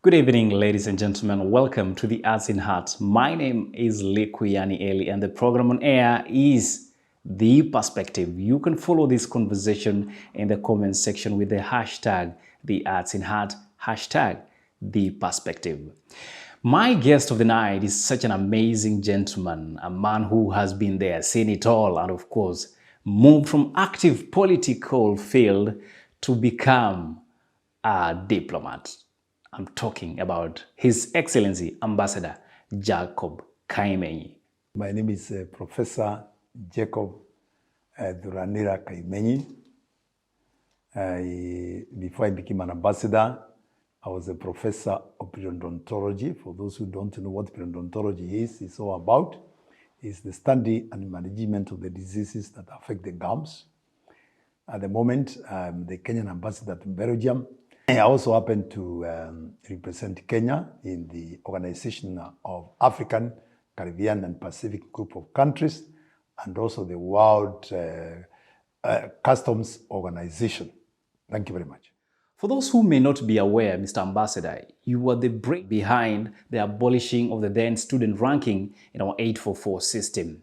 Good evening, ladies and gentlemen. Welcome to the Arts in Heart. My name is Lekuyani Eli, and the program on air is The Perspective. You can follow this conversation in the comment section with the hashtag The Arts in Heart, hashtag The Perspective. My guest of the night is such an amazing gentleman, a man who has been there, seen it all, and of course, moved from active political field to become a diplomat. I'm talking about His Excellency Ambassador Jacob Kaimenyi. My name is Professor Jacob Duranira Kaimenyi. Before I became an ambassador, I was a professor of periodontology. For those who don't know what periodontology is, it's all about. It's the study and management of the diseases that affect the gums. At the moment, I'm the Kenyan ambassador to Belgium. I also happen to represent Kenya in the Organization of African, Caribbean, and Pacific Group of Countries, and also the World Customs Organization. Thank you very much. For those who may not be aware, Mr. Ambassador, you were the brain behind the abolishing of the then student ranking in our 844 system.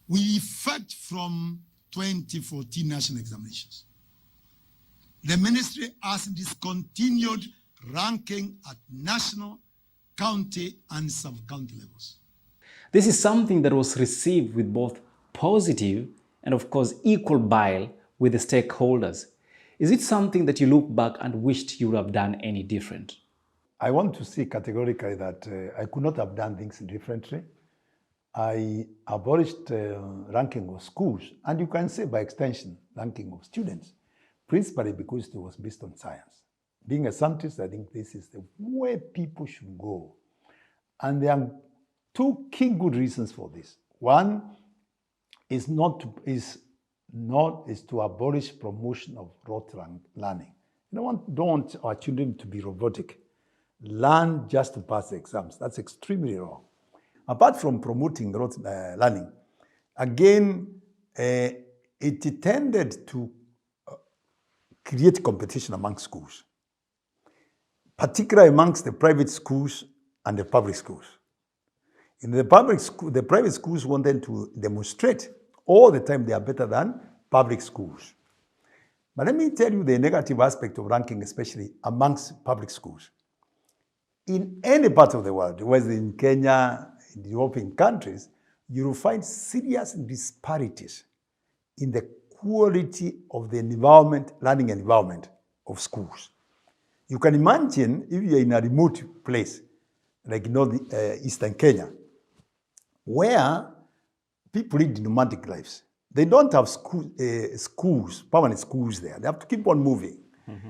We effect from 2014 national examinations. The ministry has discontinued ranking at national, county, and sub-county levels. This is something that was received with both positive and, of course, equal bile with the stakeholders. Is it something that you look back and wished you would have done any different? I want to say categorically that I could not have done things differently. I abolished ranking of schools, and you can say by extension, ranking of students, principally because it was based on science. Being a scientist, I think this is the way people should go. And there are two key good reasons for this. One is to abolish promotion of rote learning. Don't want our children to be robotic. Learn just to pass the exams. That's extremely wrong. Apart from promoting rote learning, again, it tended to create competition among schools, particularly amongst the private schools and the public schools. In the private schools wanted to demonstrate all the time they are better than public schools. But let me tell you the negative aspect of ranking, especially amongst public schools. In any part of the world, whether in Kenya, in the European countries, you will find serious disparities in the quality of the learning environment of schools. You can imagine if you're in a remote place, like eastern Kenya, where people lead nomadic lives. They don't have schools, permanent schools there. They have to keep on moving.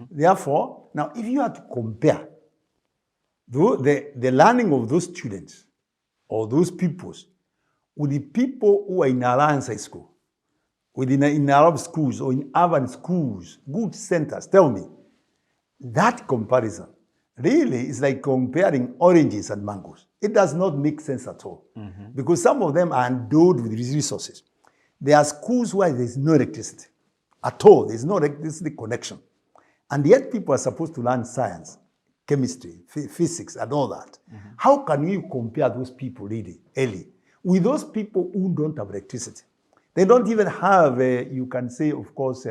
Therefore, now if you have to compare the learning of those students or those peoples with the people who are in Alliance High School, in Arab schools or in urban schools, good centers, tell me, that comparison really is like comparing oranges and mangoes. It does not make sense at all because some of them are endowed with resources. There are schools where there's no electricity at all. There's no electricity connection. And yet people are supposed to learn science, chemistry, physics, and all that. How can you compare those people really early with those people who don't have electricity? They don't even have, you can say, of course,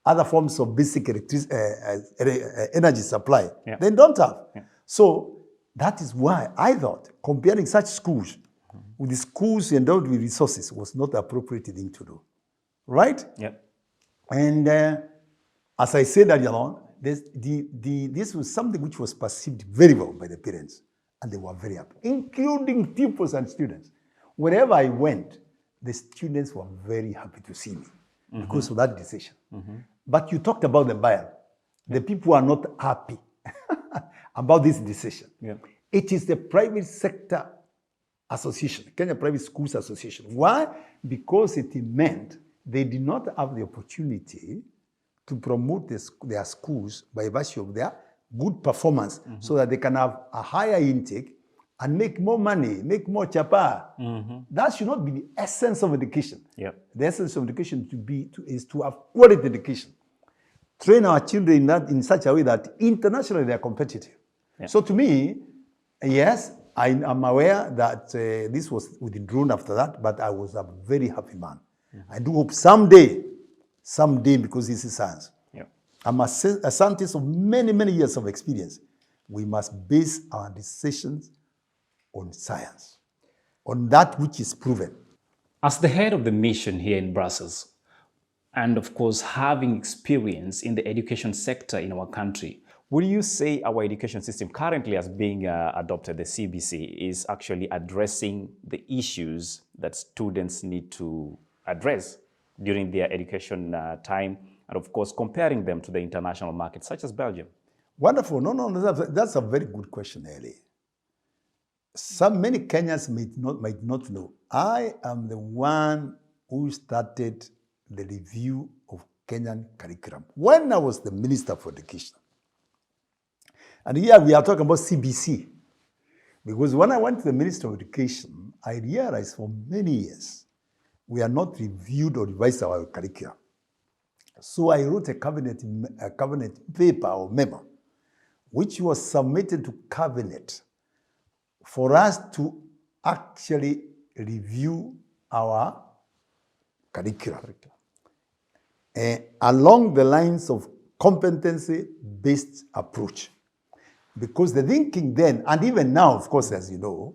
other forms of basic energy supply. Yeah. They don't have. Yeah. So that is why I thought comparing such schools with the schools endowed with resources was not the appropriate thing to do. Right? Yeah. And as I said earlier on, this was something which was perceived very well by the parents, and they were very happy, including pupils and students. Wherever I went, the students were very happy to see me because of that decision. But you talked about the buyer. The people are not happy about this decision. Yeah. It is the private sector association, Kenya Private Schools Association. Why? Because it meant they did not have the opportunity to promote their schools by virtue of their good performance so that they can have a higher intake and make more money, make more chapa. That should not be the essence of education. Yep. The essence of education is to have quality education. Train our children in such a way that internationally they are competitive. So to me, yes, I am aware that this was withdrawn after that, but I was a very happy man. I do hope someday, because this is science. I'm a scientist of many, many years of experience. We must base our decisions on science, on that which is proven. As the head of the mission here in Brussels, and of course having experience in the education sector in our country, would you say our education system currently as being adopted, the CBC, is actually addressing the issues that students need to address during their education time, and of course comparing them to the international market, such as Belgium? Wonderful. No, that's a very good question, Eli. Many Kenyans might not know. I am the one who started the review of Kenyan curriculum when I was the Minister for Education. And here we are talking about CBC. Because when I went to the Minister of Education, I realized for many years we are not reviewed or revised our curriculum. So I wrote a cabinet paper or memo, which was submitted to cabinet for us to actually review our curriculum along the lines of competency-based approach. Because the thinking then, and even now, of course, as you know,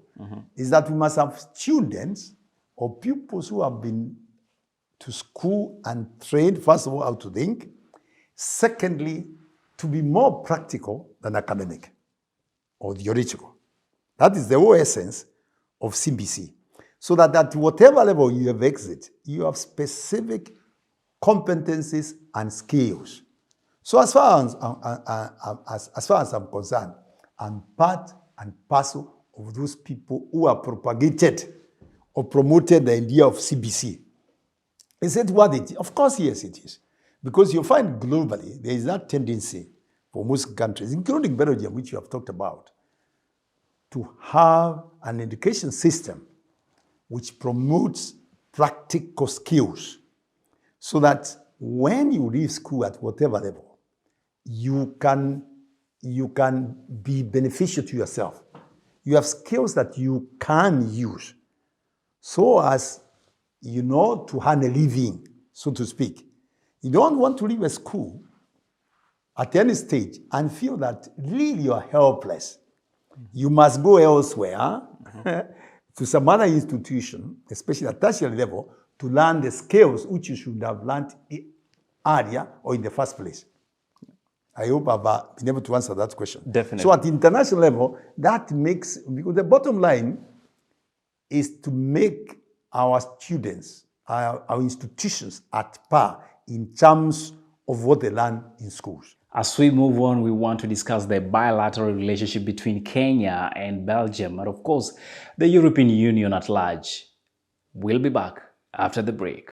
is that we must have students or pupils who have been to school and trained, first of all, how to think. Secondly, to be more practical than academic or theoretical. That is the whole essence of CBC. So that at whatever level you have exit, you have specific competencies and skills. So as far as I'm concerned, I'm part and parcel of those people who are propagated or promoted the idea of CBC. Is it what it is? Of course, yes, it is. Because you find globally, there is that tendency for most countries, including Belgium, which you have talked about, to have an education system which promotes practical skills so that when you leave school at whatever level, you can be beneficial to yourself. You have skills that you can use so as, to earn a living, so to speak. You don't want to leave a school at any stage and feel that really you are helpless. You must go elsewhere to some other institution, especially at tertiary level, to learn the skills which you should have learned earlier or in the first place. I hope I've been able to answer that question. Definitely. So at the international level, that makes, because the bottom line is to make our students, our institutions at par in terms of what they learn in schools. As we move on, we want to discuss the bilateral relationship between Kenya and Belgium, and of course, the European Union at large. We'll be back after the break.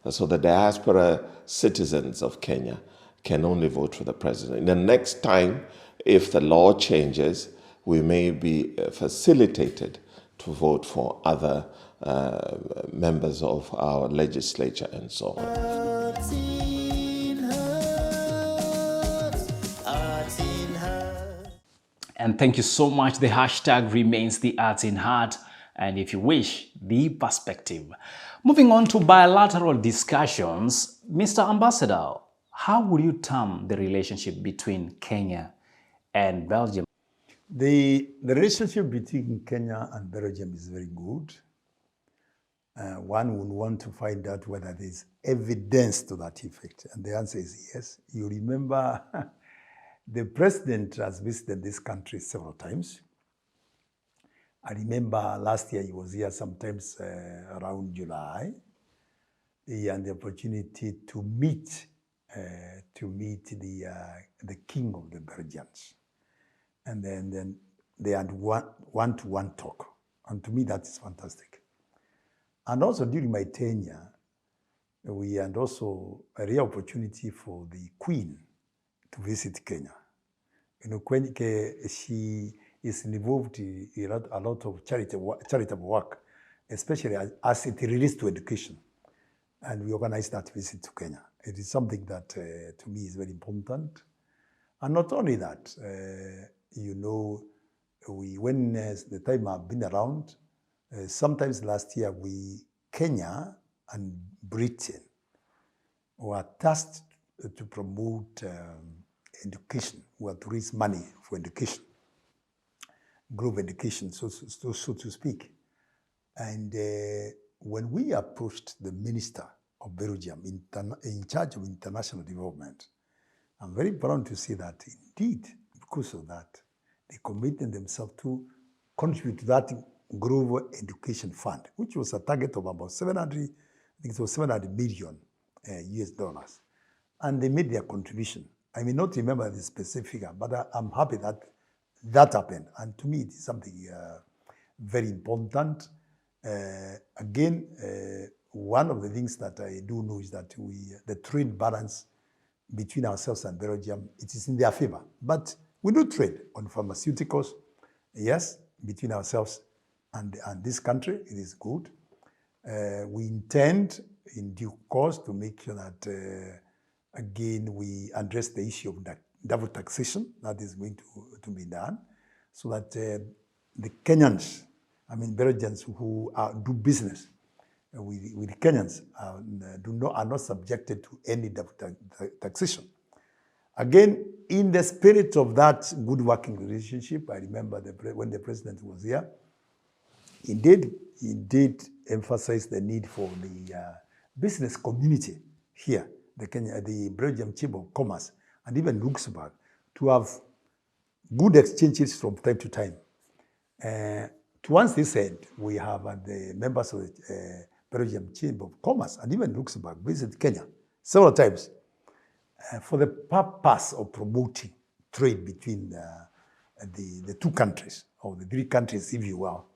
So the diaspora citizens of Kenya can only vote for the president. The next time, if the law changes, we may be facilitated to vote for other members of our legislature and so on. And thank you so much. The hashtag remains the Arts in Heart, and if you wish, the perspective. Moving on to bilateral discussions, Mr. Ambassador, how would you term the relationship between Kenya and Belgium? The relationship between Kenya and Belgium is very good. One would want to find out whether there is evidence to that effect. And the answer is yes. You remember the president has visited this country several times. I remember last year he was here sometimes around July. He had the opportunity to meet the king of the Belgians. And then they had one-to-one talk. And to me, that is fantastic. And also during my tenure, we had also a real opportunity for the Queen to visit Kenya. She is involved in a lot of charitable work, especially as it relates to education. And we organized that visit to Kenya. It is something that to me is very important. And not only that, you know, when the time I've been around, sometimes last year Kenya and Britain were tasked to promote education, were to raise money for education, global education, so to speak. And when we approached the minister of Belgium in charge of international development, I'm very proud to say that indeed, because of that, they committed themselves to contribute to that global education fund, which was a target of about 700, I think it was 700 million US dollars. And they made their contribution. I may not remember the specific figure, but I'm happy that that happened. And to me, it is something very important. Again, one of the things that I do know is that the trade balance between ourselves and Belgium, it is in their favor. But we do trade on pharmaceuticals, yes, between ourselves and this country, it is good. We intend in due course to make sure that, again, we address the issue of double taxation that is going to be done, so that the Kenyans, I mean Belgians who do business with Kenyans are not subjected to any double taxation. Again, in the spirit of that good working relationship, I remember when the president was here, he did emphasize the need for the business community here, the Belgium Chamber of Commerce, and even Luxembourg, to have good exchanges from time to time. To once this end, we have the members of the Belgium Chamber of Commerce and even Luxembourg visit Kenya several times for the purpose of promoting trade between the two countries, or the three countries, if you will.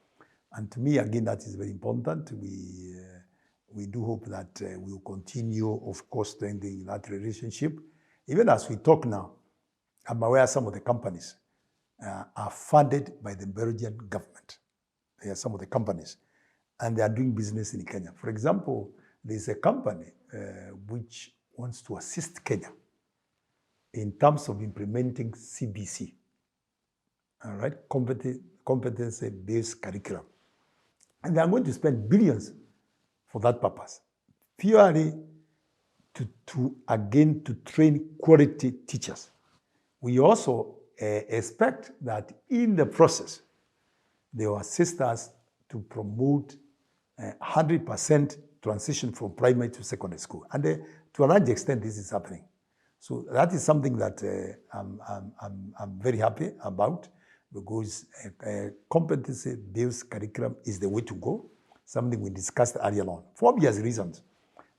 And to me, again, that is very important. We do hope that we will continue, of course, strengthening that relationship. Even as we talk now, I'm aware some of the companies are funded by the Belgian government. They are some of the companies, and they are doing business in Kenya. For example, there's a company which wants to assist Kenya in terms of implementing CBC, all right, competency-based curriculum. And they are going to spend billions for that purpose, purely to train quality teachers. We also expect that in the process, they will assist us to promote 100% transition from primary to secondary school. And to a large extent, this is happening. So that is something that I'm very happy about, because competency-based curriculum is the way to go, something we discussed earlier on, for obvious reasons.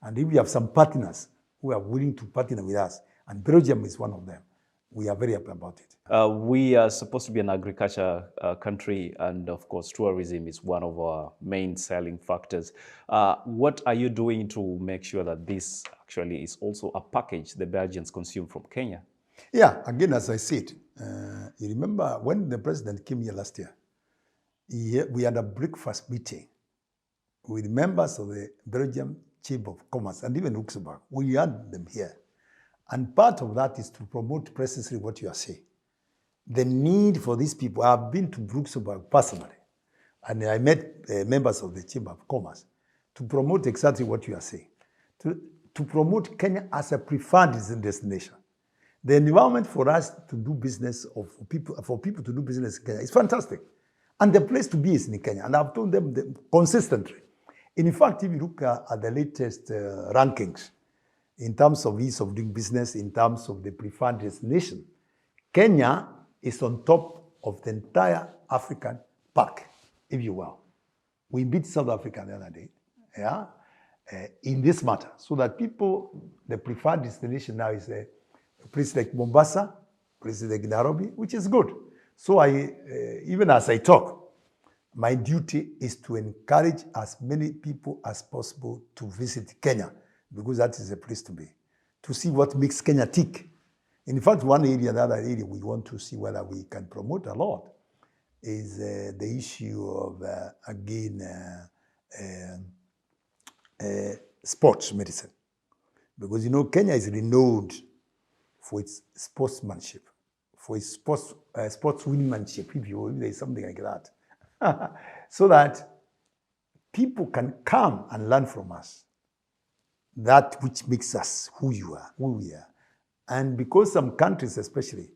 And if we have some partners who are willing to partner with us, and Belgium is one of them, we are very happy about it. We are supposed to be an agriculture country, and of course, tourism is one of our main selling factors. What are you doing to make sure that this actually is also a package the Belgians consume from Kenya? Yeah, again, as I said, you remember when the president came here last year, we had a breakfast meeting with members of the Belgium Chamber of Commerce and even Luxembourg. We had them here. And part of that is to promote precisely what you are saying. The need for these people. I've been to Luxembourg personally, and I met members of the Chamber of Commerce to promote exactly what you are saying, to promote Kenya as a preferred destination. The environment for us to do business, or for people to do business in Kenya is fantastic. And the place to be is in Kenya. And I've told them consistently. In fact, if you look at the latest rankings, in terms of ease of doing business, in terms of the preferred destination, Kenya is on top of the entire African pack, if you will. We beat South Africa the other day, yeah, in this matter. So that people, the preferred destination now is a place like Mombasa, places like Nairobi, which is good. So even as I talk, my duty is to encourage as many people as possible to visit Kenya, because that is a place to be, to see what makes Kenya tick. In fact, one area, the other area we want to see whether we can promote a lot is the issue of, again, sports medicine. Because, you know, Kenya is renowned for its sportsmanship, for its sportswomanship, if there is something like that. So that people can come and learn from us that which makes us who we are. And because some countries, especially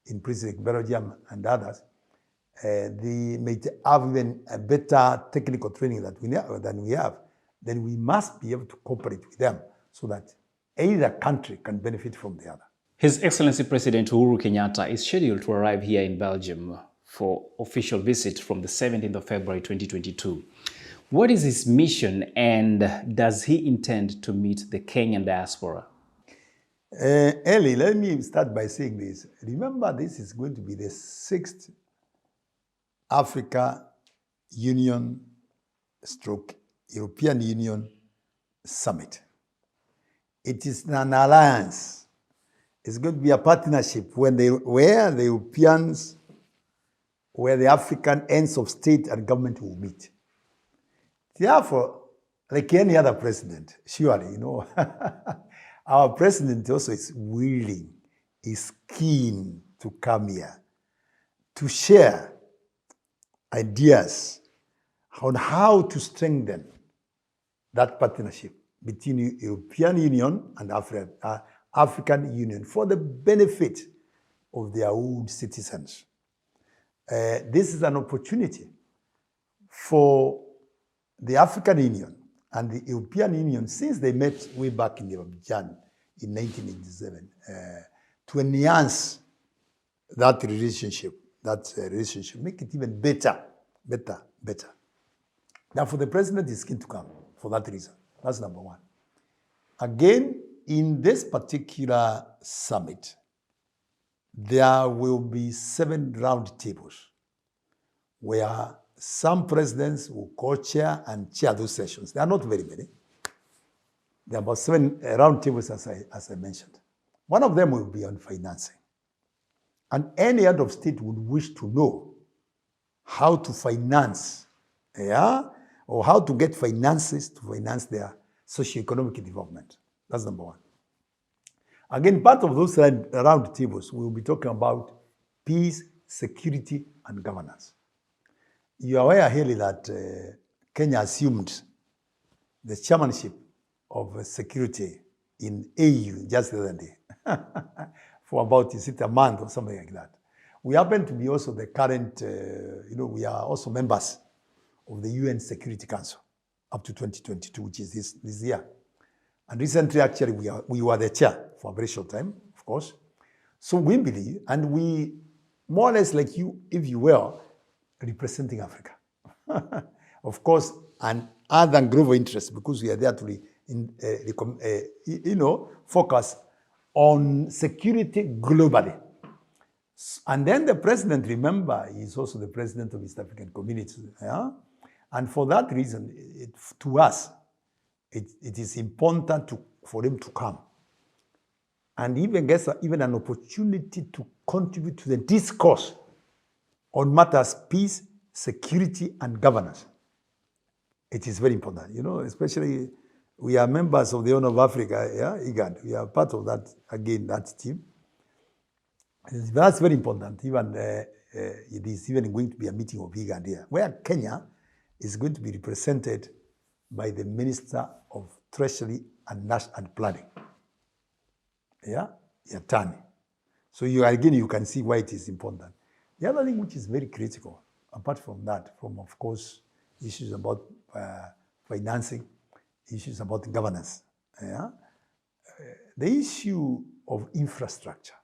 in places like Belgium and others, they may have even a better technical training than we have, then we must be able to cooperate with them so that either country can benefit from the other. His Excellency President Uhuru Kenyatta is scheduled to arrive here in Belgium for official visit from the 17th of February 2022. What is his mission, and does he intend to meet the Kenyan diaspora? Eli, let me start by saying this. Remember, this is going to be the 6th Africa Union / European Union Summit. It is an alliance. It's going to be a partnership where the Europeans, where the African ends of state and government will meet. Therefore, like any other president, surely, you know, our president also is willing, is keen to come here to share ideas on how to strengthen that partnership between the European Union and African Union for the benefit of their own citizens. This is an opportunity for the African Union and the European Union, since they met way back in Belgium in 1987, to enhance that relationship, make it even better. Therefore, the president is keen to come for that reason. That's number one. Again, in this particular summit, there will be 7 round tables where some presidents will co-chair and chair those sessions. There are not very many. There are about 7 round tables, as I mentioned. One of them will be on financing. And any head of state would wish to know how to finance, or how to get finances to finance their socio-economic development. That's number one. Again, part of those round tables, we will be talking about peace, security, and governance. You are aware, Haley, that Kenya assumed the chairmanship of security in AU just the other day for about, is it a month or something like that. We happen to be also the current, we are also members of the UN Security Council up to 2022, which is this year. And recently, actually, we were the chair for a very short time, of course. So we believe, and we more or less like you, if you will, representing Africa. Of course, and other than global interests, because we are there to focus on security globally. And then the president, remember, is also the president of East African Community. Yeah? And for that reason, to us, it is important for them to come and even get an opportunity to contribute to the discourse on matters peace, security, and governance. It is very important, especially we are members of the Horn of Africa, IGAD. We are part of that, again, that team. That's very important. Even it is even going to be a meeting of IGAD here, where Kenya is going to be represented by the Minister of Treasury and Planning. Yatani. So you can see why it is important. The other thing which is very critical, apart from that, of course, issues about financing, issues about governance, the issue of infrastructure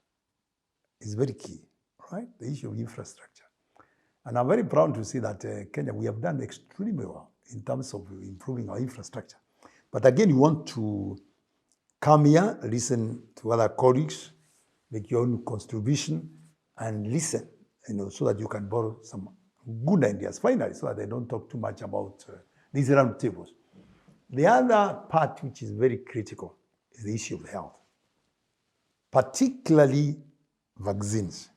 is very key, right? The issue of infrastructure. And I'm very proud to see that Kenya, we have done extremely well in terms of improving our infrastructure. But again, you want to come here, listen to other colleagues, make your own contribution, and listen, so that you can borrow some good ideas, finally, so that they don't talk too much about these round tables. The other part which is very critical is the issue of health, particularly vaccines.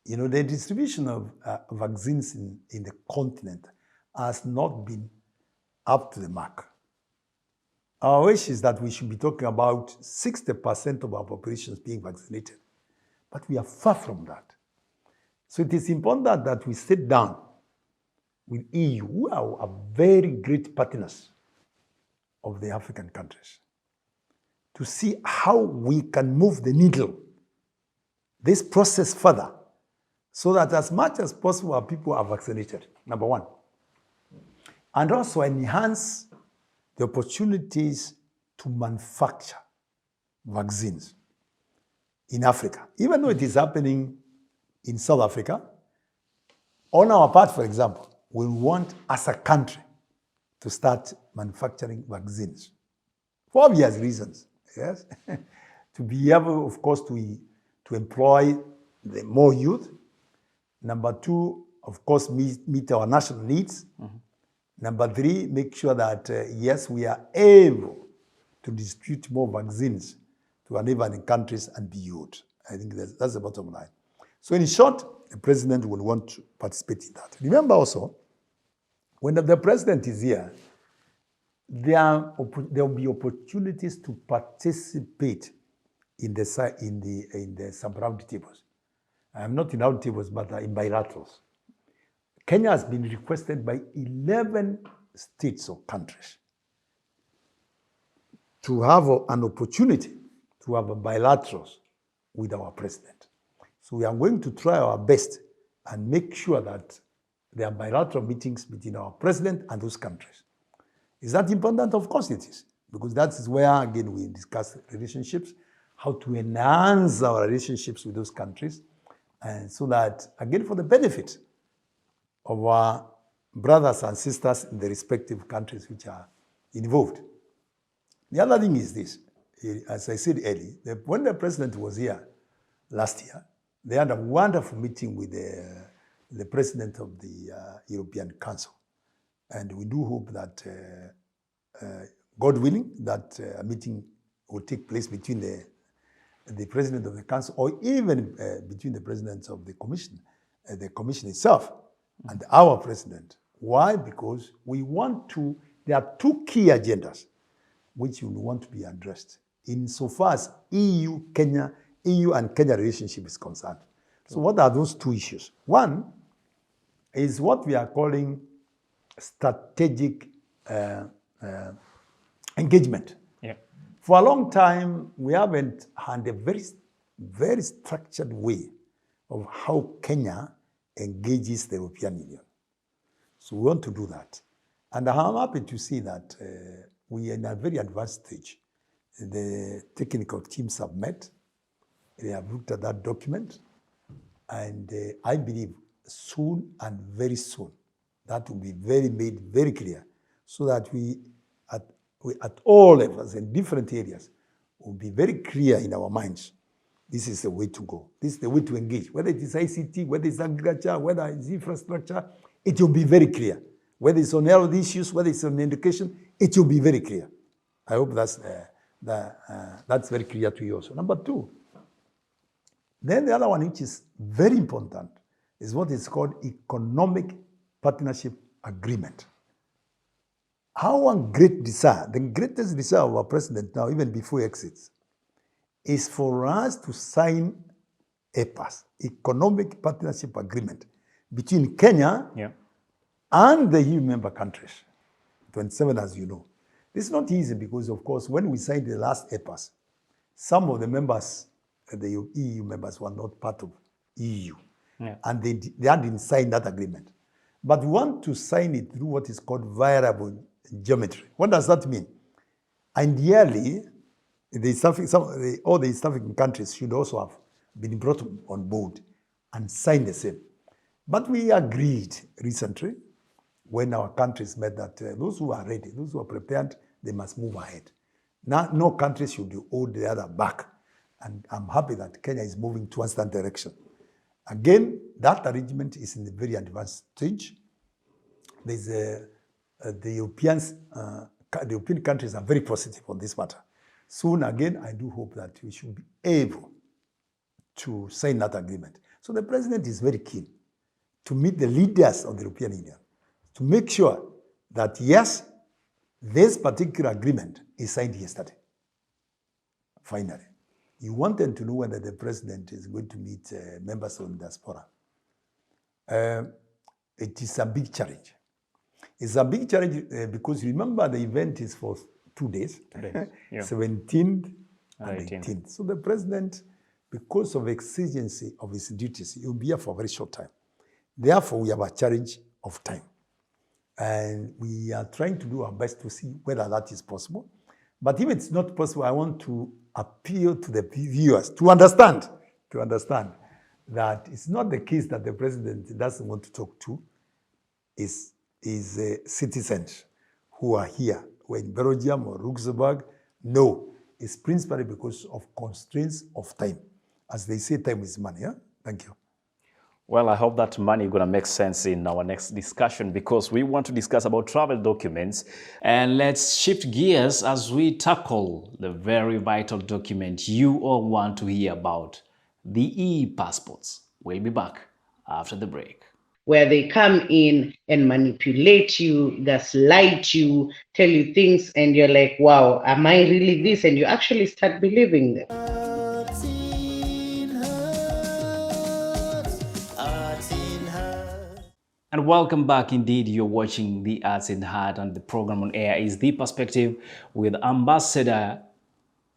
The distribution of vaccines in the continent has not been up to the mark. Our wish is that we should be talking about 60% of our populations being vaccinated. But we are far from that. So it is important that we sit down with EU, who are very great partners of the African countries, to see how we can move the needle, this process further, so that as much as possible our people are vaccinated, number one. And also enhance the opportunities to manufacture vaccines in Africa. Even though it is happening in South Africa, on our part, for example, we want as a country to start manufacturing vaccines for obvious reasons, yes? To be able, of course, to employ the more youth. Number two, of course, meet our national needs. Mm-hmm. Number three, make sure that, yes, we are able to distribute more vaccines to our neighboring countries and beyond. I think that's the bottom line. So in short, the president will want to participate in that. Remember also, when the president is here, there will be opportunities to participate in the some round tables. I'm not in round tables, but in bilaterals. Kenya has been requested by 11 states or countries to have an opportunity to have a bilaterals with our president. So we are going to try our best and make sure that there are bilateral meetings between our president and those countries. Is that important? Of course it is, because that is where, again, we discuss relationships, how to enhance our relationships with those countries, and so that, again, for the benefit of our brothers and sisters in the respective countries which are involved. The other thing is this, as I said earlier, when the president was here last year, they had a wonderful meeting with the president of the European Council. And we do hope that, God willing, that a meeting will take place between the president of the council, or even between the presidents of the commission itself, and our president. Why? Because we want to, there are two key agendas which we want to be addressed insofar as EU and Kenya relationship is concerned. So what are those two issues? One is what we are calling strategic engagement. Yeah. For a long time, we haven't had a very, very structured way of how Kenya engages the European Union. So we want to do that. And I'm happy to see that we are in a very advanced stage. The technical teams have met. They have looked at that document. And I believe soon and very soon, that will be made very clear, so that we at all levels in different areas will be very clear in our minds. This is the way to go. This is the way to engage. Whether it is ICT, whether it's agriculture, whether it's infrastructure, it will be very clear. Whether it's on health issues, whether it's on education, it will be very clear. I hope that's very clear to you also. Number two, then the other one, which is very important, is what is called economic partnership agreement. Our great desire, the greatest desire of our president now, even before he exits, is for us to sign EPAs, Economic Partnership Agreement, between Kenya and the EU member countries, 27 as you know. This is not easy because, of course, when we signed the last EPAs, some of the members, the EU members, were not part of EU. Yeah. And they hadn't signed that agreement. But we want to sign it through what is called variable geometry. What does that mean? Ideally, all the East African countries should also have been brought on board and signed the same. But we agreed recently, when our countries met, that those who are ready, those who are prepared, they must move ahead. Now, no country should hold the other back. And I'm happy that Kenya is moving towards that direction. Again, that arrangement is in the very advanced stage. There's the European countries are very positive on this matter. Soon again, I do hope that we should be able to sign that agreement. So the president is very keen to meet the leaders of the European Union, to make sure that, yes, This particular agreement is signed yesterday, finally. You wanted to know whether the president is going to meet members of the diaspora. It is a big challenge. It's a big challenge because remember the event is for 2 days, Yeah. 17th and 18th. 18th. So the president, because of exigency of his duties, he will be here for a very short time. Therefore, we have a challenge of time. And we are trying to do our best to see whether that is possible. But if it's not possible, I want to appeal to the viewers to understand that it's not the case that the president doesn't want to talk to his citizens who are here, who are in Belgium or Luxembourg. No, it's principally because of constraints of time. As they say, time is money. Yeah? Thank you. Well, I hope that money is going to make sense in our next discussion, because we want to discuss about travel documents. And let's shift gears as we tackle the very vital document you all want to hear about, the e-passports. We'll be back after the break. Where they come in and manipulate you, gaslight you, tell you things, and you're like, wow, am I really this? And you actually start believing them. And welcome back. Indeed, you're watching The Arts in Heart, and the program on air is The Perspective with Ambassador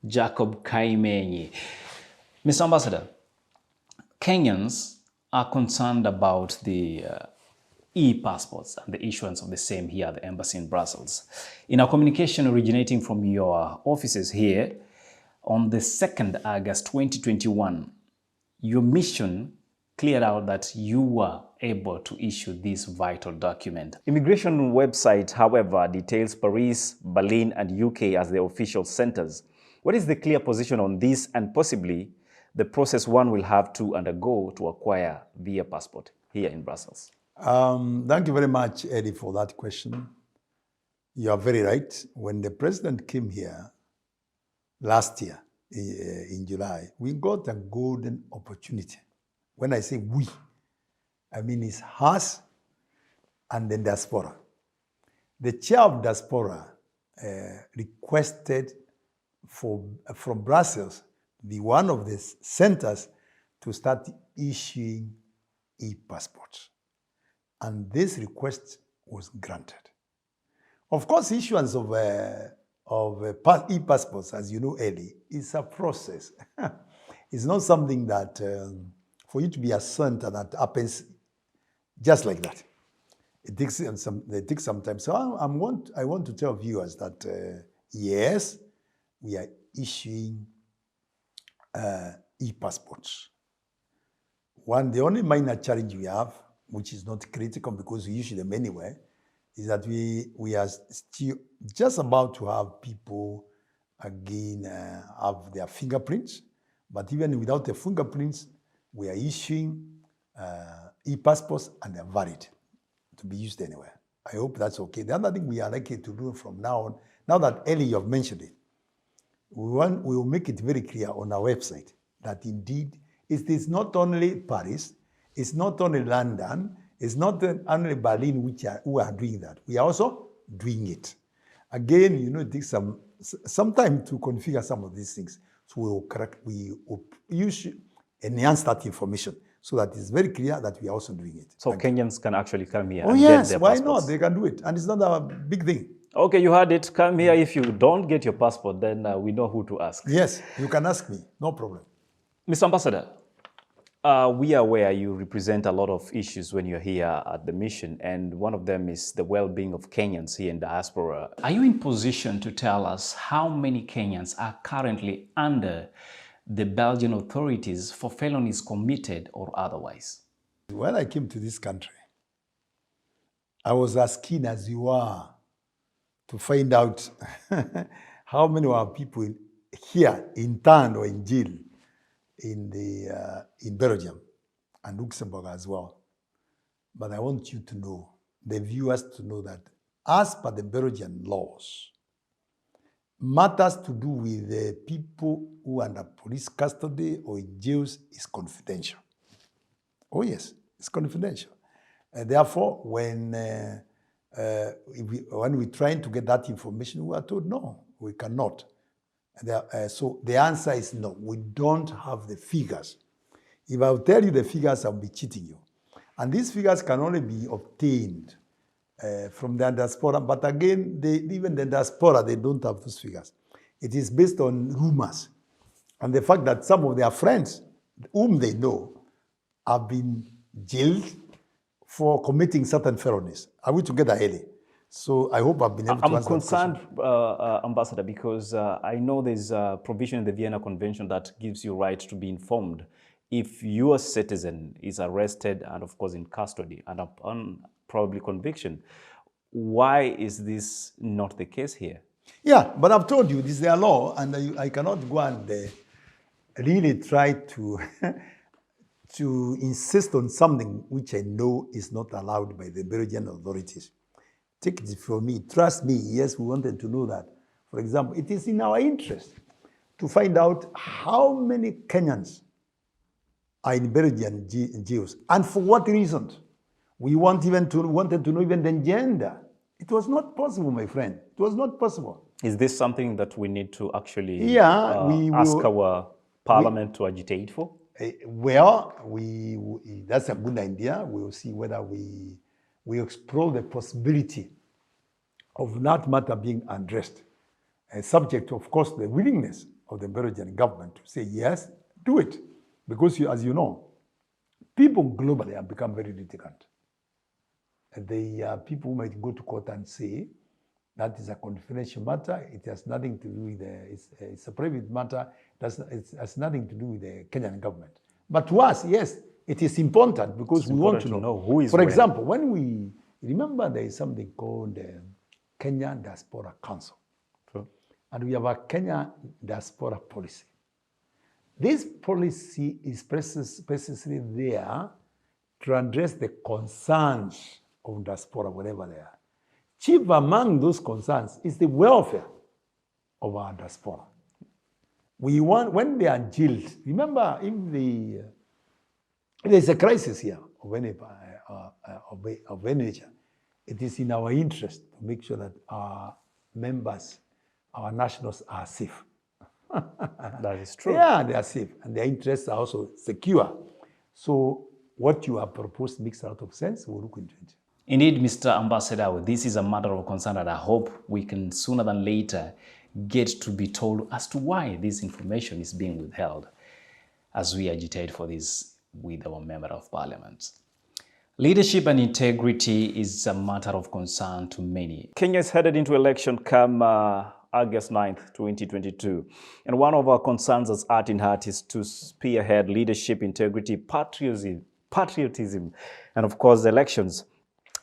Jacob Kaimenyi. Mr. Ambassador, Kenyans are concerned about the e-passports and the issuance of the same here at the embassy in Brussels. In a communication originating from your offices here, on the 2nd August 2021, your mission cleared out that you were able to issue this vital document. Immigration website, however, details Paris, Berlin, and UK as the official centers. What is the clear position on this, and possibly the process one will have to undergo to acquire via passport here in Brussels? Thank you very much, Eddie, for that question. You are very right. When the president came here last year in July, we got a golden opportunity. When I say we, I mean it's us and the Diaspora. The chair of Diaspora requested from Brussels be one of the centers to start issuing e-passports. And this request was granted. Of course, issuance of e-passports, as you know, Ellie, is a process. It's not something that, for you to be a center, that happens just like that. It takes some time. So I want to tell viewers that, yes, we are issuing e-passports. The only minor challenge we have, which is not critical because we issue them anyway, is that we are still just about to have people again have their fingerprints. But even without the fingerprints, we are issuing e-passports and they're valid to be used anywhere. I hope that's okay. The other thing we are likely to do from now on, now that Ellie, you have mentioned it, we will make it very clear on our website that indeed it is not only Paris, it's not only London, it's not only Berlin who are doing that. We are also doing it. Again, it takes some time to configure some of these things. So we will enhance that information so that it's very clear that we are also doing it. So Kenyans can actually come here and get their why passports. not? They can do it. And it's not a big thing. Okay, you heard it. Come here. If you don't get your passport, then we know who to ask. Yes, you can ask me. No problem. Mr. Ambassador, we are aware you represent a lot of issues when you're here at the mission, and one of them is the well-being of Kenyans here in diaspora. Are you in position to tell us how many Kenyans are currently under the Belgian authorities for felonies committed or otherwise? When I came to this country, I was as keen as you are to find out how many are people here in town or in jail in Belgium and Luxembourg as well. But I want you to know, the viewers to know, that as per the Belgian laws, matters to do with the people who are under police custody or in jails is confidential. Oh yes, it's confidential. Therefore, when when we're trying to get that information, we are told, no, we cannot. So the answer is no, we don't have the figures. If I tell you the figures, I'll be cheating you. And these figures can only be obtained from the diaspora. But again, even the diaspora, they don't have those figures. It is based on rumors and the fact that some of their friends, whom they know, have been jailed for committing certain felonies. Are we together, Eli? So I hope I've been able to answer I'm concerned, Ambassador, because I know there's a provision in the Vienna Convention that gives you right to be informed if your citizen is arrested and, of course, in custody and upon probably conviction. Why is this not the case here? Yeah, but I've told you, this is their law, and I cannot go and really try to to insist on something which I know is not allowed by the Belgian authorities. Take it from me. Trust me, yes, we wanted to know that. For example, it is in our interest to find out how many Kenyans are in Belgian jails and for what reasons. We wanted to know even the gender. It was not possible, my friend. It was not possible. Is this something that we need to actually ask our parliament to agitate for? Well, that's a good idea. We'll see whether we explore the possibility of that matter being addressed, subject to, of course, the willingness of the Belgian government to say, yes, do it. Because, as you know, people globally have become very litigant. People who might go to court and say, that is a confidential matter. It has nothing to do with it's a private matter. It has nothing to do with the Kenyan government. But to us, yes, it is important because we want to know who is. For example, when we remember, there is something called the Kenyan Diaspora Council. True. And we have a Kenya Diaspora policy. This policy is precisely there to address the concerns of diaspora, wherever they are. Chief among those concerns is the welfare of our diaspora. We want, when they are jailed, remember, if there's a crisis here of any nature, it is in our interest to make sure that our members, our nationals are safe. That is true. Yeah, they are safe, and their interests are also secure. So what you have proposed makes a lot of sense. We'll look into it. Indeed, Mr. Ambassador, this is a matter of concern that I hope we can sooner than later get to be told as to why this information is being withheld as we agitate for this with our Member of Parliament. Leadership and integrity is a matter of concern to many. Kenya is headed into election come August 9th, 2022. And one of our concerns as Art in Heart is to spearhead leadership, integrity, patriotism, and of course, elections.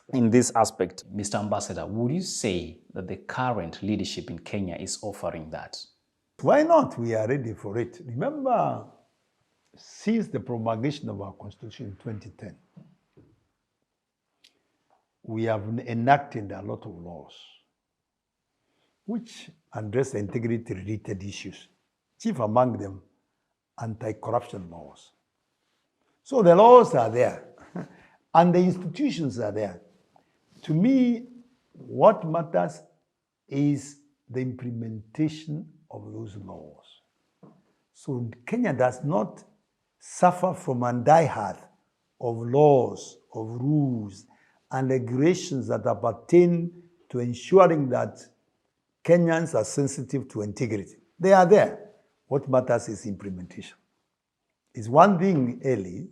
In this aspect, Mr. Ambassador, would you say that the current leadership in Kenya is offering that? Why not? We are ready for it. Remember, since the promulgation of our Constitution in 2010, we have enacted a lot of laws which address integrity-related issues, chief among them, anti-corruption laws. So the laws are there, and the institutions are there. To me, what matters is the implementation of those laws. So Kenya does not suffer from a diehard of laws, of rules, and regulations that pertain to ensuring that Kenyans are sensitive to integrity. They are there. What matters is implementation. It's one thing, Eli,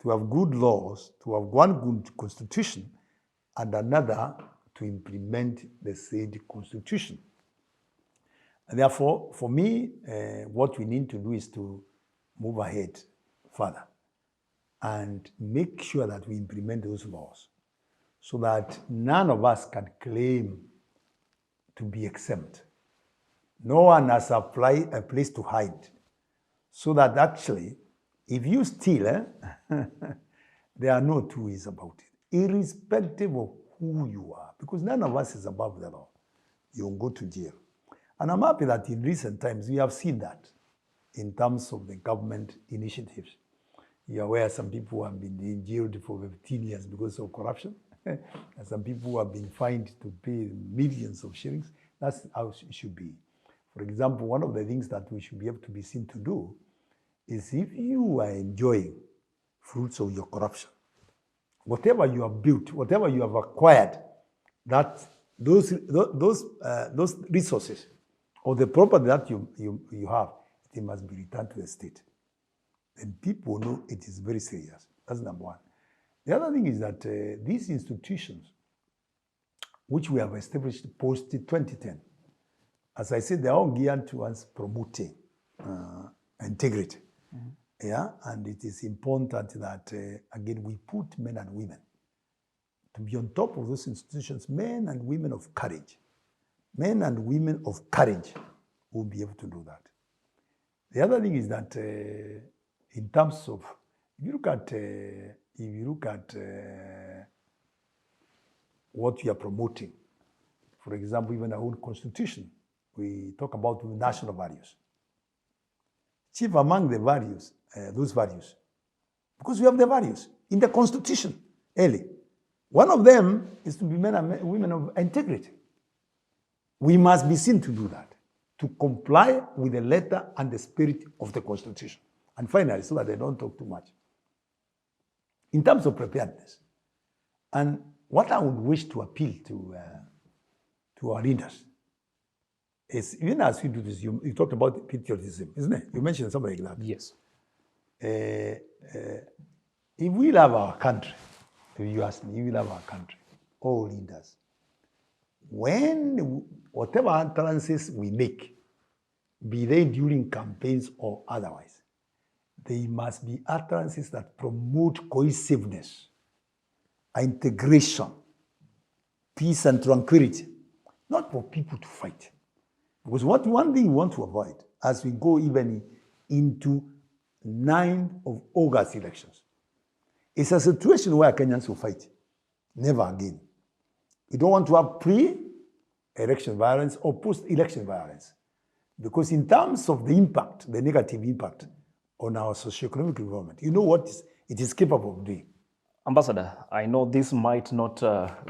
to have good laws, to have one good constitution, and another to implement the said constitution. And therefore, for me, what we need to do is to move ahead further and make sure that we implement those laws so that none of us can claim to be exempt. No one has a place to hide. So that actually, if you steal, there are no two ways about it, irrespective of who you are, because none of us is above the law. You'll go to jail. And I'm happy that in recent times we have seen that in terms of the government initiatives. You're aware some people have been jailed for 15 years because of corruption. And some people have been fined to pay millions of shillings. That's how it should be. For example, one of the things that we should be able to be seen to do is if you are enjoying fruits of your corruption, whatever you have built, whatever you have acquired, that those resources or the property that you have, it must be returned to the state. Then people know it is very serious. That's number one. The other thing is that these institutions, which we have established post 2010, as I said, they're all geared towards promoting integrity. Yeah, and it is important that, again, we put men and women to be on top of those institutions, men and women of courage. Men and women of courage will be able to do that. The other thing is that in terms of, if you look at what we are promoting, for example, even our own constitution, we talk about national values. Chief among the values, those values, because we have the values in the constitution, early. One of them is to be men and women of integrity. We must be seen to do that, to comply with the letter and the spirit of the constitution. And finally, so that they don't talk too much. In terms of preparedness, and what I would wish to appeal to our leaders is, even as we do this, you talked about patriotism, isn't it? You mentioned something like that. Yes. If we love our country, if you ask me, if we love our country, all leaders, when whatever utterances we make, be they during campaigns or otherwise, they must be utterances that promote cohesiveness, integration, peace and tranquility, not for people to fight. Because one thing we want to avoid as we go even into 9th of August elections is a situation where Kenyans will fight. Never again. We don't want to have pre-election violence or post-election violence. Because in terms of the impact, the negative impact on our socio-economic development, you know what it is capable of doing. Ambassador, I know this might not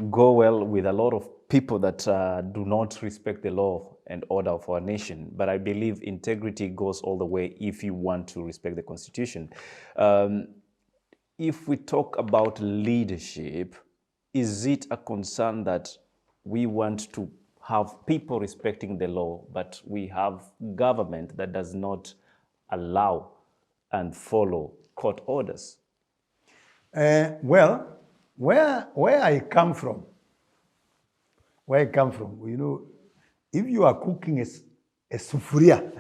go well with a lot of people that do not respect the law and order of our nation, but I believe integrity goes all the way if you want to respect the Constitution. If we talk about leadership, is it a concern that we want to have people respecting the law, but we have government that does not allow and follow court orders? Well, where I come from, you know, if you are cooking a sufuria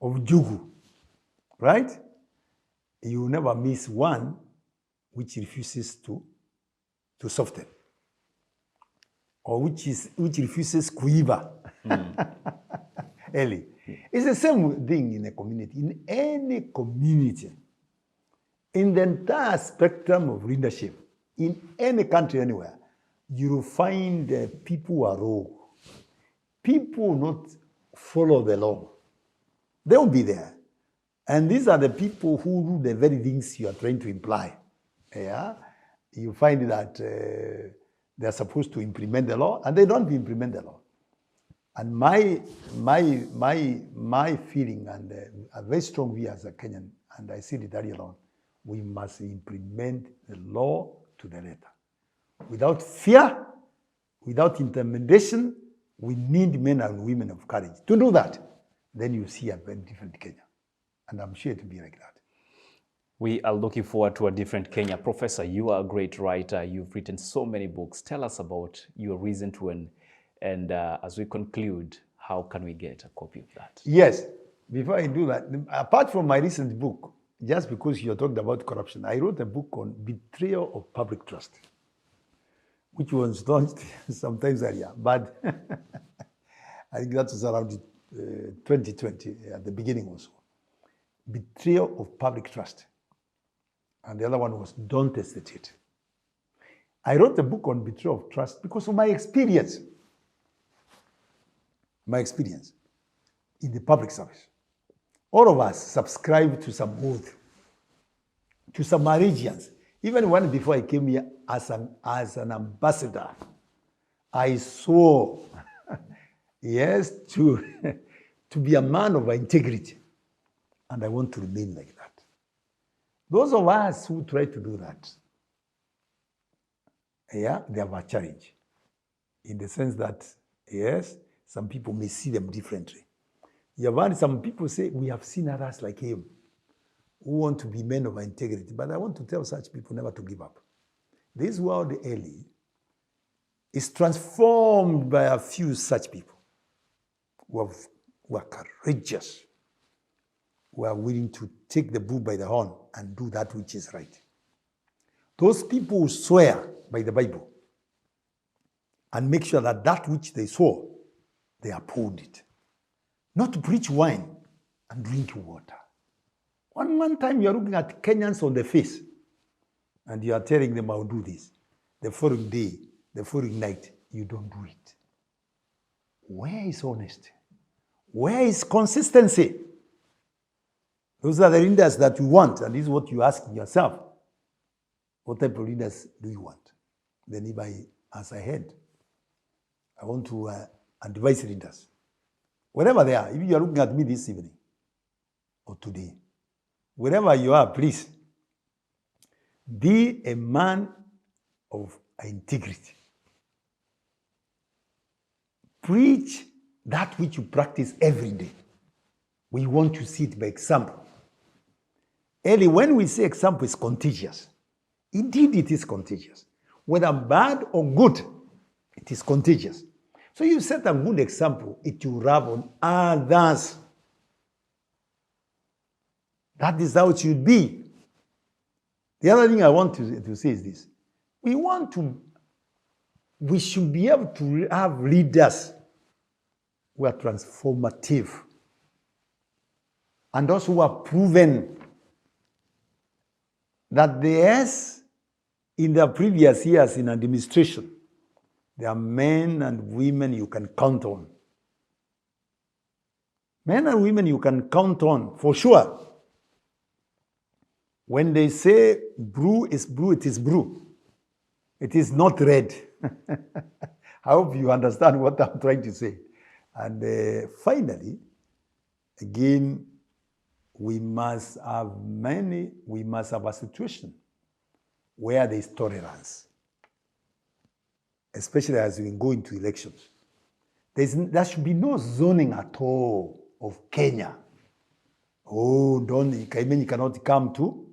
of jugu, right? You never miss one which refuses to soften, or which refuses kuiva. Early. It's the same thing in a community. In any community, in the entire spectrum of leadership, in any country, anywhere, you will find people who are rogue. People will not follow the law. They will be there. And these are the people who do the very things you are trying to imply. Yeah? You find that they are supposed to implement the law, and they don't implement the law. And my feeling, and a very strong view as a Kenyan, and I see it early on, we must implement the law to the letter. Without fear, without intimidation, we need men and women of courage. To do that, then you see a very different Kenya. And I'm sure it will be like that. We are looking forward to a different Kenya. Professor, you are a great writer. You've written so many books. Tell us about your reason to win. And as we conclude, how can we get a copy of that? Yes. Before I do that, apart from my recent book, just because you talked about corruption, I wrote a book on betrayal of public trust, which was launched sometimes earlier. But I think that was around 2020, at the beginning also. Betrayal of public trust. And the other one was Don't Hesitate. I wrote a book on betrayal of trust because of my experience. My experience in the public service. All of us subscribe to some oath, to some allegiance. Even when before I came here, as an ambassador, I swore, yes, to be a man of integrity. And I want to remain like that. Those of us who try to do that, yeah, they have a challenge. In the sense that, yes, some people may see them differently. You have heard some people say, we have seen others like him who want to be men of integrity. But I want to tell such people never to give up. This world early is transformed by a few such people who are courageous, who are willing to take the bull by the horn and do that which is right. Those people who swear by the Bible and make sure that that which they swore, they uphold it. Not to preach wine and drink water. One time you are looking at Kenyans on the face and you are telling them, I'll do this. The following day, the following night, you don't do it. Where is honesty? Where is consistency? Those are the leaders that you want, and this is what you ask yourself. What type of leaders do you want? Then if I, as I head, I want to advise leaders. Wherever they are, if you are looking at me this evening or today, wherever you are, please, be a man of integrity. Preach that which you practice every day. We want to see it by example. Early, when we say example is contagious, indeed it is contagious. Whether bad or good, it is contagious. So you set a good example, it will rub on others. That is how it should be. The other thing I want to say is this. We should be able to have leaders who are transformative and those who are proven that in their previous years in administration, there are men and women you can count on. Men and women you can count on, for sure. When they say brew is brew, it is brew. It is not red. I hope you understand what I'm trying to say. And finally, again, we must have a situation where there is tolerance, especially as we go into elections. There should be no zoning at all of Kenya. Kaimenyi cannot come to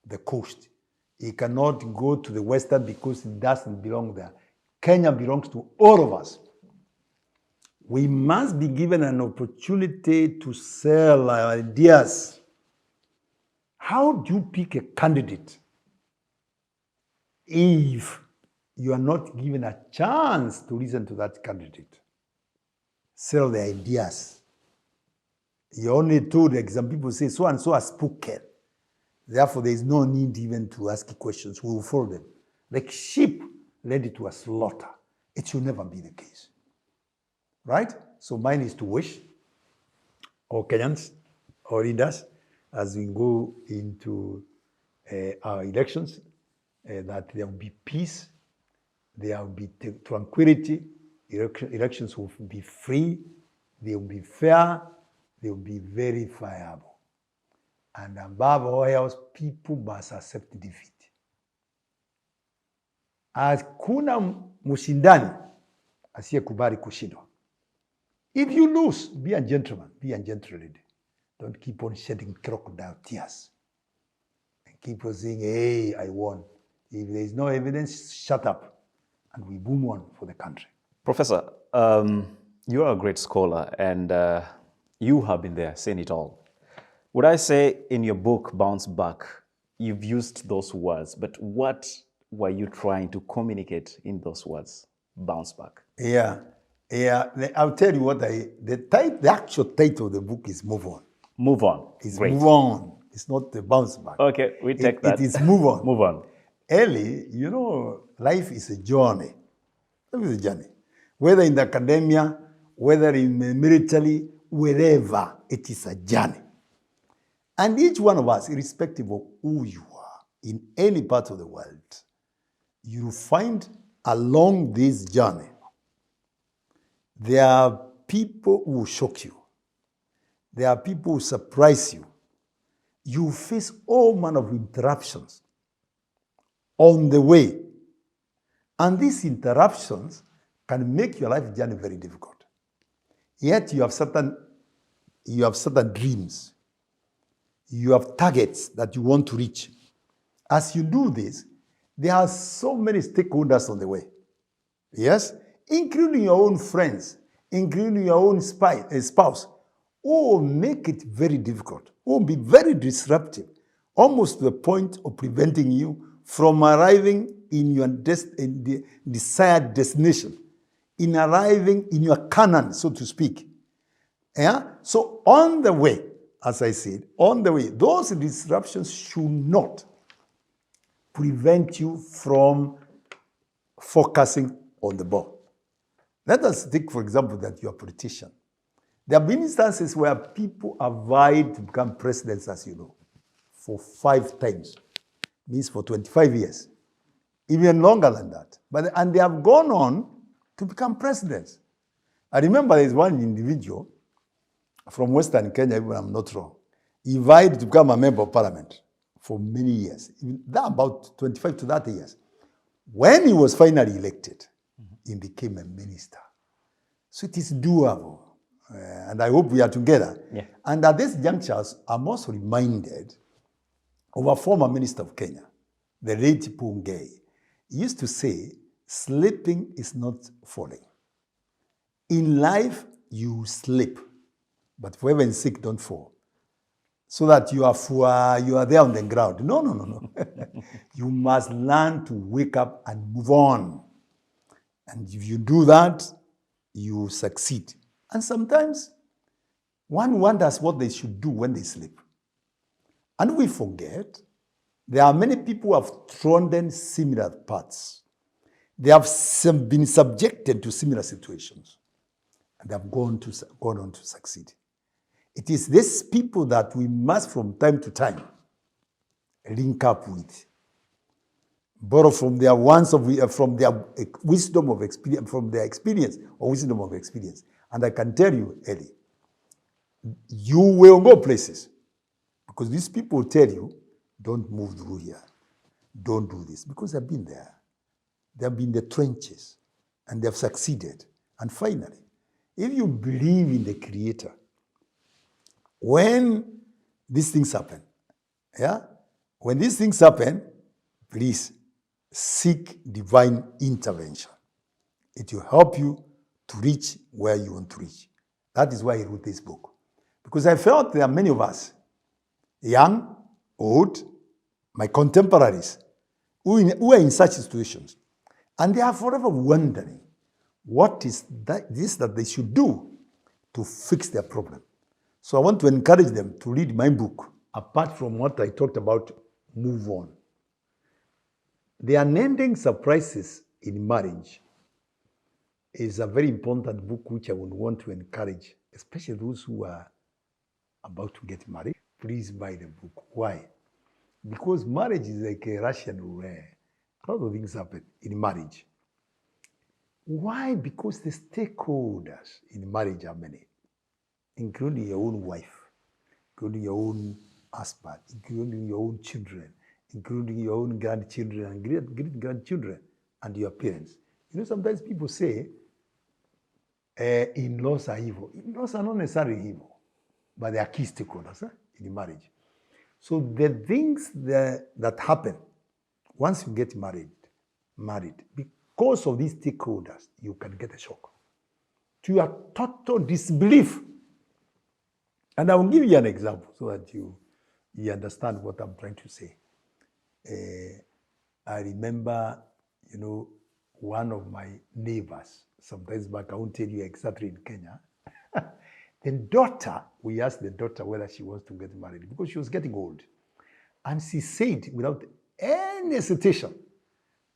the coast. He cannot go to the western because it doesn't belong there. Kenya belongs to all of us. We must be given an opportunity to sell our ideas. How do you pick a candidate if you are not given a chance to listen to that candidate? Sell the ideas. You only told, like some people say, so and so has spoken. Therefore, there is no need even to ask questions. We will follow them. Like sheep led to a slaughter. It should never be the case. Right? So mine is to wish all Kenyans, all leaders, as we go into our elections, that there will be peace, there will be tranquility, elections will be free, they will be fair, they will be verifiable. And above all else, people must accept defeat. Hakuna mshindani asiyekubali kushindwa. If you lose, be a gentleman, be a gentle lady. Don't keep on shedding crocodile tears. And keep on saying, hey, I won. If there is no evidence, shut up. And we boom on for the country. Professor, you are a great scholar and you have been there, saying it all. Would I say in your book, Bounce Back, you've used those words, but what were you trying to communicate in those words, bounce back? Yeah, I'll tell you what the actual title of the book is Move On. Move On. It's Great. Move On. It's not the bounce back. Okay, we take that. It is Move On. Move on. Early, life is a journey. Life is a journey. Whether in the academia, whether in the military, wherever, it is a journey. And each one of us, irrespective of who you are, in any part of the world, you find along this journey, there are people who shock you. There are people who surprise you. You face all manner of interruptions on the way. And these interruptions can make your life journey very difficult. Yet you have certain dreams. You have targets that you want to reach. As you do this, there are so many stakeholders on the way. Yes? Including your own friends, including your own spouse, who will make it very difficult, who will be very disruptive, almost to the point of preventing you from arriving in your desired destination, in arriving in your Canaan, so to speak. Yeah? So on the way, as I said, on the way, those disruptions should not prevent you from focusing on the ball. Let us take, for example, that you're a politician. There have been instances where people have vied to become presidents, as you know, for 5 times. Means for 25 years. Even longer than that. And they have gone on to become presidents. I remember there's one individual from Western Kenya, if I'm not wrong. He vied to become a member of parliament for many years. About 25 to 30 years. When he was finally elected, he became a minister. So it is doable. And I hope we are together. Yeah. And at this juncture, I'm also reminded of a former minister of Kenya, the late Pungei. He used to say, sleeping is not falling. In life, you sleep, but for heaven's sake, don't fall. So that you are there on the ground. No. You must learn to wake up and move on. And if you do that, you succeed. And sometimes one wonders what they should do when they sleep. And we forget there are many people who have trodden similar paths. They have been subjected to similar situations. And they have gone on to succeed. It is these people that we must from time to time link up with. Borrow from their wisdom of experience, from their experience or wisdom of experience. And I can tell you, Ellie, you will go places. Because these people tell you, don't move through here. Don't do this. Because they've been there. They've been in the trenches. And they've succeeded. And finally, if you believe in the Creator, when these things happen, when these things happen, please seek divine intervention. It will help you to reach where you want to reach. That is why I wrote this book. Because I felt there are many of us, young, old, my contemporaries, who are in such situations. And they are forever wondering what is that they should do to fix their problem. So I want to encourage them to read my book, apart from what I talked about, Move On. The Unending Surprises in Marriage is a very important book which I would want to encourage, especially those who are about to get married. Please buy the book. Why? Because marriage is like a Russian roulette. A lot of things happen in marriage. Why? Because the stakeholders in marriage are many, including your own wife, including your own husband, including your own children, including your own grandchildren and great-grandchildren, and your parents. You know, sometimes people say, in-laws are evil. In-laws are not necessarily evil, but they are key stakeholders in marriage. So the things that happen once you get married, because of these stakeholders, you can get a shock to your total disbelief. And I will give you an example so that you understand what I'm trying to say. I remember, one of my neighbors, sometimes back, I won't tell you exactly in Kenya. The daughter, we asked the daughter whether she wants to get married because she was getting old. And she said, without any hesitation,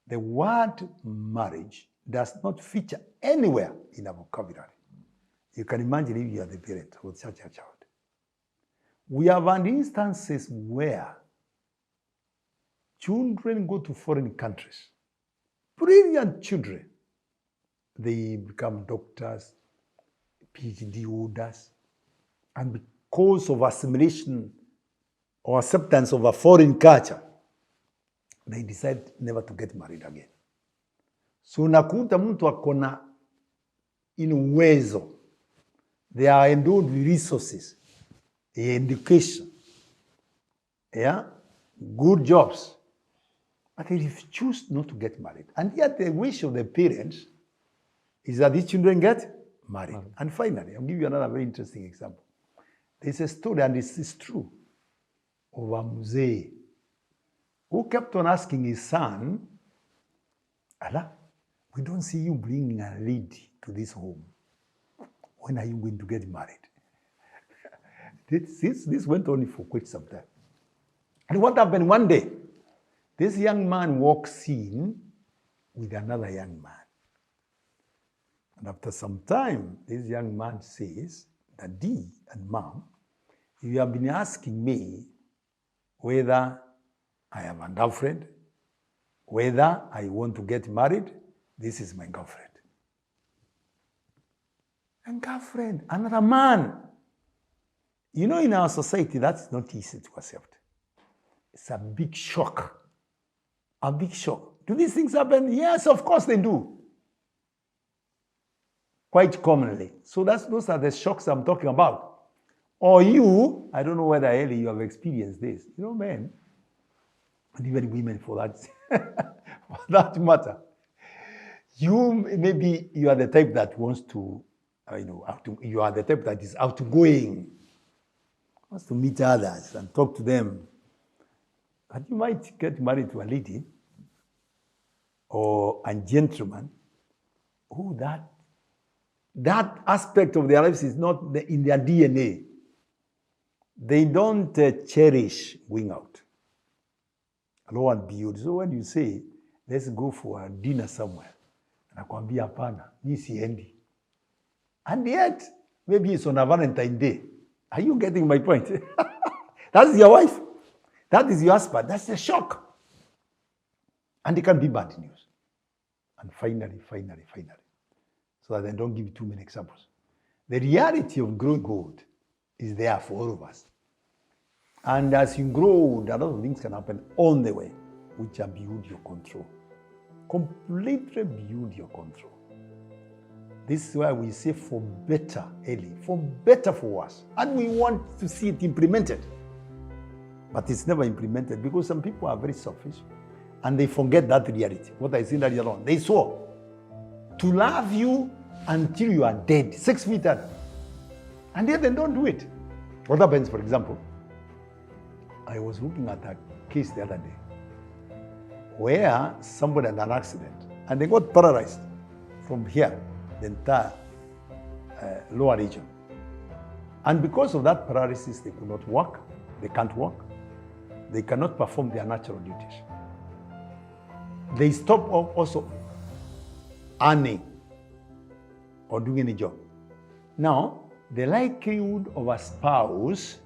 the word marriage does not feature anywhere in our vocabulary. You can imagine if you are the parent of such a child. We have had instances where children go to foreign countries brilliant children. They become doctors, PhD holders, and because of assimilation or acceptance of a foreign culture, they decide never to get married again. So nakuta mtu akona uwezo, they are endowed with resources, education, yeah, good jobs, but they choose not to get married. And yet the wish of the parents is that these children get married. And finally, I'll give you another very interesting example. There's a story, and this is true, of a mzee who kept on asking his son, Allah, we don't see you bringing a lady to this home. When are you going to get married? This went on for quite some time. And what happened one day? This young man walks in with another young man. And after some time, this young man says, Daddy and Mom, you have been asking me whether I have a girlfriend, whether I want to get married. This is my girlfriend. And girlfriend, another man. You know, in our society, that's not easy to accept. It's a big shock. A big shock. Do these things happen? Yes, of course they do. Quite commonly. So those are the shocks I'm talking about. Or you, I don't know whether, Ellie, you have experienced this. You know, men, and even women for that, for that matter. Maybe you are the type that wants to, you are the type that is outgoing, wants to meet others and talk to them. But you might get married to a lady or a gentleman who that aspect of their lives is not in their DNA. They don't cherish going out. Lo and behold. So when you say, let's go for a dinner somewhere, nakwambia hapana, mi siendi. And yet, maybe it's on a Valentine's Day. Are you getting my point? That's your wife. That is your husband. That's a shock. And it can be bad news. And finally, so that I don't give you too many examples. The reality of growing old is there for all of us. And as you grow old, a lot of things can happen on the way, which are beyond your control. Completely beyond your control. This is why we say for better, Ellie, for better for us. And we want to see it implemented. But it's never implemented because some people are very selfish and they forget that reality. What I said earlier on, they swore to love you until you are dead, 6 feet under. And yet they don't do it. What happens, for example, I was looking at a case the other day where somebody had an accident and they got paralyzed from here, the entire lower region. And because of that paralysis, they could not walk, they can't walk, they cannot perform their natural duties. They stop also earning or doing any job. Now, the likelihood of a spouse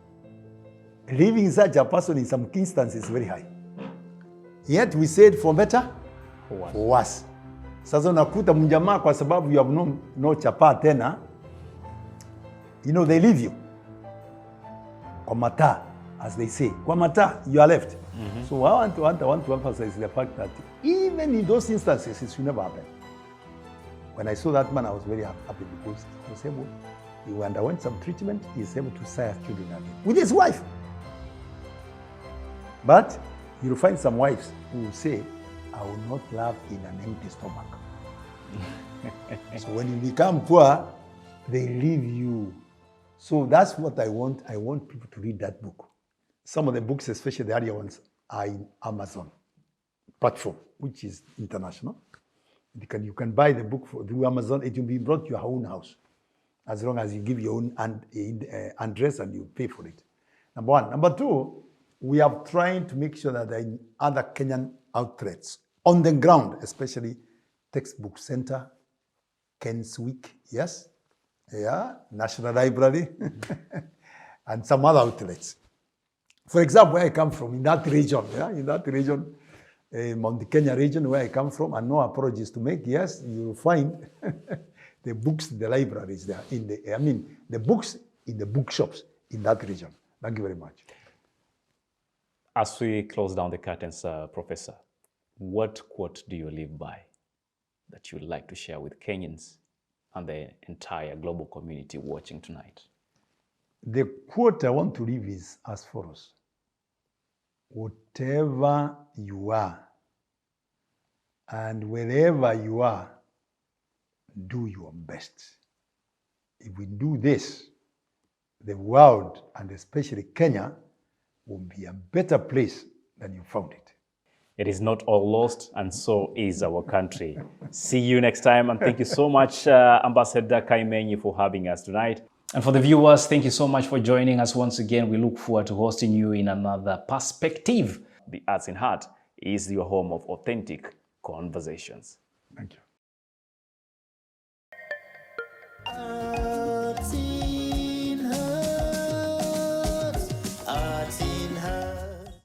leaving such a person in some instances is very high. Yet we said for better, for worse. Sasa unakuta mjamaa kwa sababu you have no chapa tena, they leave you. Kwa mata, as they say. Kwa mata, you are left. Mm-hmm. So I want to emphasize the fact that even in those instances, it should never happen. When I saw that man, I was very happy because he was able, he underwent some treatment, he is able to sire children again with his wife. But you'll find some wives who will say, I will not love in an empty stomach. So when you become poor, they leave you. So that's what I want. I want people to read that book. Some of the books, especially the earlier ones, are in Amazon platform, which is international. You can buy the book through Amazon. It will be brought to your own house, as long as you give your own address and you pay for it. Number one. Number two, we are trying to make sure that in other Kenyan outlets, on the ground, especially Textbook Center, Ken's Week, yes, yeah, National Library, and some other outlets. For example, where I come from, in that region, Mount Kenya region where I come from, and no apologies to make. Yes, you will find the books, the libraries there, the books in the bookshops in that region. Thank you very much. As we close down the curtains, Professor, what quote do you live by that you would like to share with Kenyans and the entire global community watching tonight? The quote I want to leave is as follows. Whatever you are and wherever you are, do your best. If we do this, the world, and especially Kenya, will be a better place than you found it. It is not all lost, and so is our country. See you next time, and thank you so much, Ambassador Kaimenyi, for having us tonight. And for the viewers, thank you so much for joining us once again. We look forward to hosting you in another perspective. The Arts in Heart is your home of authentic conversations. Thank you.